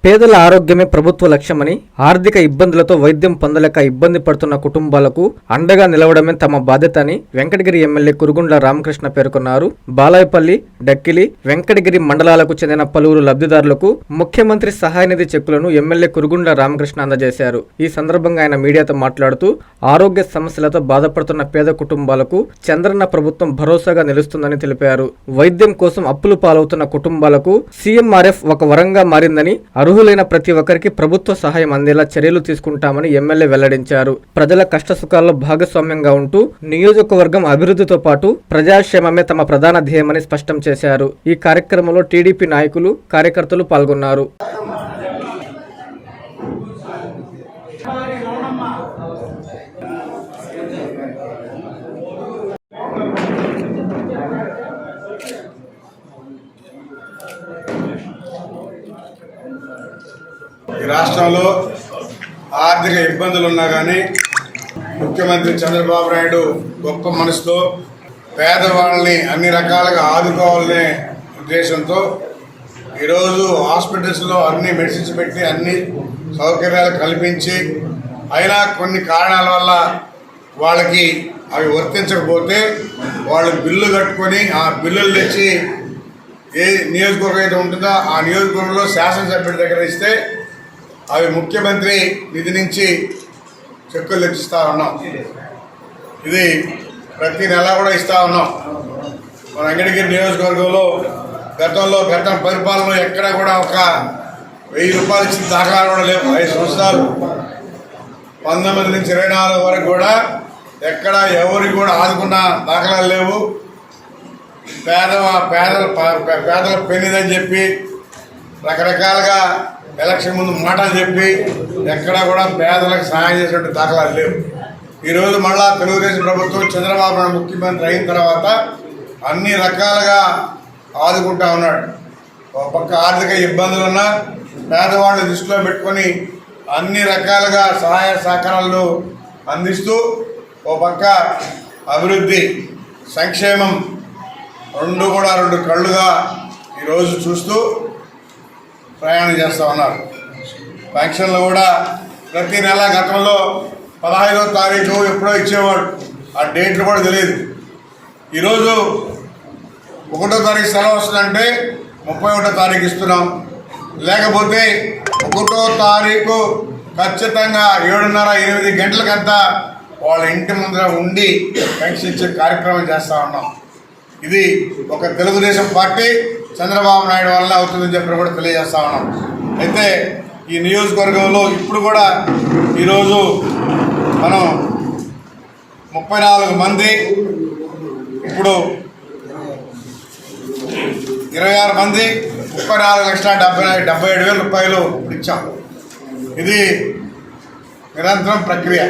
పేదల ఆరోగ్యమే ప్రభుత్వ లక్ష్యమని, ఆర్థిక ఇబ్బందులతో వైద్యం పొందలేక ఇబ్బంది పడుతున్న కుటుంబాలకు అండగా నిలవడమే తమ బాధ్యత అని వెంకటగిరి ఎమ్మెల్యే కురుగుండ్ల రామకృష్ణ పేర్కొన్నారు. బాలాయపల్లి, డక్కిలి, వెంకటగిరి మండలాలకు చెందిన పలువురు లబ్ధిదారులకు ముఖ్యమంత్రి సహాయ నిధి చెక్కులను ఎమ్మెల్యే కురుగుండ్ల రామకృష్ణ అందజేశారు. ఈ సందర్భంగా ఆయన మీడియాతో మాట్లాడుతూ ఆరోగ్య సమస్యలతో బాధపడుతున్న పేద కుటుంబాలకు చంద్రన్న ప్రభుత్వం భరోసాగా నిలుస్తుందని తెలిపారు. వైద్యం కోసం అప్పులు పాలవుతున్న కుటుంబాలకు సీఎంఆర్ఎఫ్ ఒక వరంగా మారిందని, అర్హులైన ప్రతి ఒక్కరికి ప్రభుత్వ సహాయం అందేలా చర్యలు తీసుకుంటామని ఎమ్మెల్యే వెల్లడించారు. ప్రజల కష్టసుఖాల్లో భాగస్వామ్యంగా ఉంటూ నియోజకవర్గం అభివృద్ధితో పాటు ప్రజాక్షేమమే తమ ప్రధాన ధ్యేయమని స్పష్టం చేశారు. ఈ కార్యక్రమంలో టీడీపీ నాయకులు, కార్యకర్తలు పాల్గొన్నారు. ఈ రాష్ట్రంలో ఆర్థిక ఇబ్బందులు ఉన్నా కానీ ముఖ్యమంత్రి చంద్రబాబు నాయుడు గొప్ప మనసుతో పేదవాళ్ళని అన్ని రకాలుగా ఆదుకోవాలనే ఉద్దేశంతో ఈరోజు హాస్పిటల్స్లో అన్ని మెడిసిన్స్ పెట్టి అన్ని సౌకర్యాలు కల్పించి, అయినా కొన్ని కారణాల వల్ల వాళ్ళకి అవి వర్తించకపోతే వాళ్ళు బిల్లు కట్టుకొని ఆ బిల్లులు తెచ్చి ఏ నియోజకవర్గం అయితే ఉంటుందో ఆ నియోజకవర్గంలో శాసనసభ్యుడి దగ్గర ఇస్తే అవి ముఖ్యమంత్రి నిధి నుంచి చెక్కులు తెచ్చిస్తూ ఉన్నాం. ఇది ప్రతి నెల కూడా ఇస్తూ ఉన్నాం. మన వెంకటగిరి నియోజకవర్గంలో గత పరిపాలనలో ఎక్కడ కూడా ఒక 1000 రూపాయలు ఇచ్చిన దాఖలాలు కూడా లేవు. 5 సంవత్సరాలు 19 నుంచి 24 వరకు కూడా ఎక్కడ ఎవరికి కూడా ఆదుకున్న దాఖలాలు లేవు. పేదల పెన్నిదని చెప్పి రకరకాలుగా ఎలక్షన్ ముందు మాటలు చెప్పి ఎక్కడా కూడా పేదలకు సహాయం చేసేటువంటి దాఖలాలు లేవు. ఈరోజు మళ్ళా తెలుగుదేశం ప్రభుత్వం చంద్రబాబు నాయుడు ముఖ్యమంత్రి అయిన తర్వాత అన్ని రకాలుగా ఆదుకుంటా ఉన్నాడు. ఒక పక్క ఆర్థిక ఇబ్బందులున్నా పేదవాళ్ళని దృష్టిలో పెట్టుకొని అన్ని రకాలుగా సహాయ సహకారాలు అందిస్తూ ఒక పక్క అభివృద్ధి, సంక్షేమం రెండు కళ్ళుగా ఈరోజు చూస్తూ ప్రయాణం చేస్తూ ఉన్నారు. పెన్షన్లు కూడా ప్రతి నెల గతంలో 15వ తారీఖు ఎప్పుడో ఇచ్చేవాడు, ఆ డేట్లు కూడా తెలియదు. ఈరోజు 1వ తారీఖు సెలవు వస్తుందంటే 31వ తారీఖు ఇస్తున్నాం. లేకపోతే 1వ తారీఖు ఖచ్చితంగా 7:30-8 గంటలకంతా వాళ్ళ ఇంటి ముందర ఉండి పెన్షన్ ఇచ్చే కార్యక్రమం చేస్తూ ఉన్నాం. ఇది ఒక తెలుగుదేశం పార్టీ చంద్రబాబు నాయుడు వల్ల అవుతుందని చెప్పి కూడా తెలియజేస్తా ఉన్నాం. అయితే ఈ నియోజకవర్గంలో ఇప్పుడు కూడా ఈరోజు మనం 34 మంది, ఇప్పుడు 26 మంది 34,77,000 రూపాయలు ఇచ్చాం. ఇది నిరంతరం ప్రక్రియ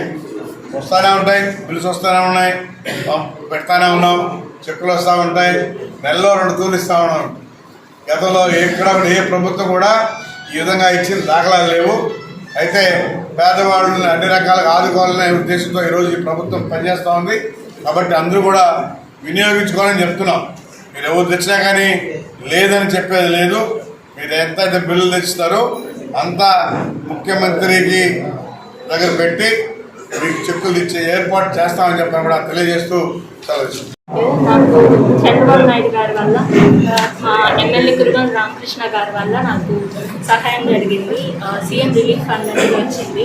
వస్తూనే ఉంటాయి, బిల్స్ వస్తూనే ఉన్నాయి, పెడతానే ఉన్నాం, చెక్కులు వస్తూ ఉంటాయి, నెలలో 2 తూర్లు ఇస్తూ ఉన్నాం. గతంలో ఎక్కడ ఏ ప్రభుత్వం కూడా ఈ విధంగా ఇచ్చిన దాఖలాలు లేవు. అయితే పేదవాళ్ళని అన్ని రకాలుగా ఆదుకోవాలనే ఉద్దేశంతో ఈరోజు ఈ ప్రభుత్వం పనిచేస్తూ ఉంది. కాబట్టి అందరూ కూడా వినియోగించుకోవాలని చెప్తున్నాం. మీరు ఎవరు తెచ్చినా కానీ లేదని చెప్పేది లేదు. మీరు ఎంత బిల్లులు తెచ్చిస్తారో అంతా ముఖ్యమంత్రికి దగ్గర పెట్టి మీకు చెక్కులు ఇచ్చే ఏర్పాటు చేస్తామని చెప్పని కూడా తెలియజేస్తూ సెలవు. నాకు చంద్రబాబు నాయుడు గారి వల్ల, ఎమ్మెల్యే కురుగుండ్ల రామకృష్ణ గారి వల్ల నాకు సహాయం జరిగింది. సీఎం రిలీఫ్ ఫండ్ అనేది వచ్చింది,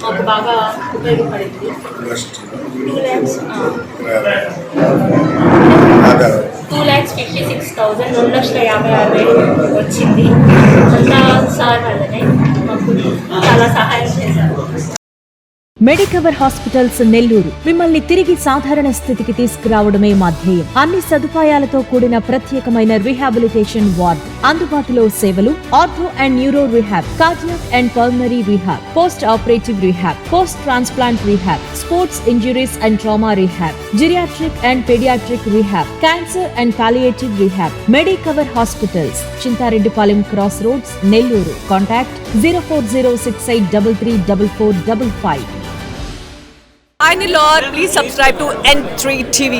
మాకు బాగా ఉపయోగపడింది. 2,56,000 2,56,000 వచ్చింది. అంతా సార్ వల్లనే మాకు చాలా సహాయం చేశారు. మెడికవర్ హాస్పిటల్స్ నెల్లూరు మిమ్మల్ని తిరిగి సాధారణ స్థితికి తీసుకురావడమే మా ధ్యేయం. అన్ని సదుపాయాలతో కూడిన ప్రత్యేకమైన రీహాబిలిటేషన్ వార్డ్, అందుబాటులో సేవలు ortho and neuro rehab, cardiac and pulmonary rehab, post operative rehab, post transplant rehab, sports injuries and trauma rehab, geriatric and paediatric rehab, cancer and palliative rehab. Medicover hospitals, Chintareddypalem cross roads, Nellore. Contact 0406833455. Hi Nilor, please subscribe to N3 TV.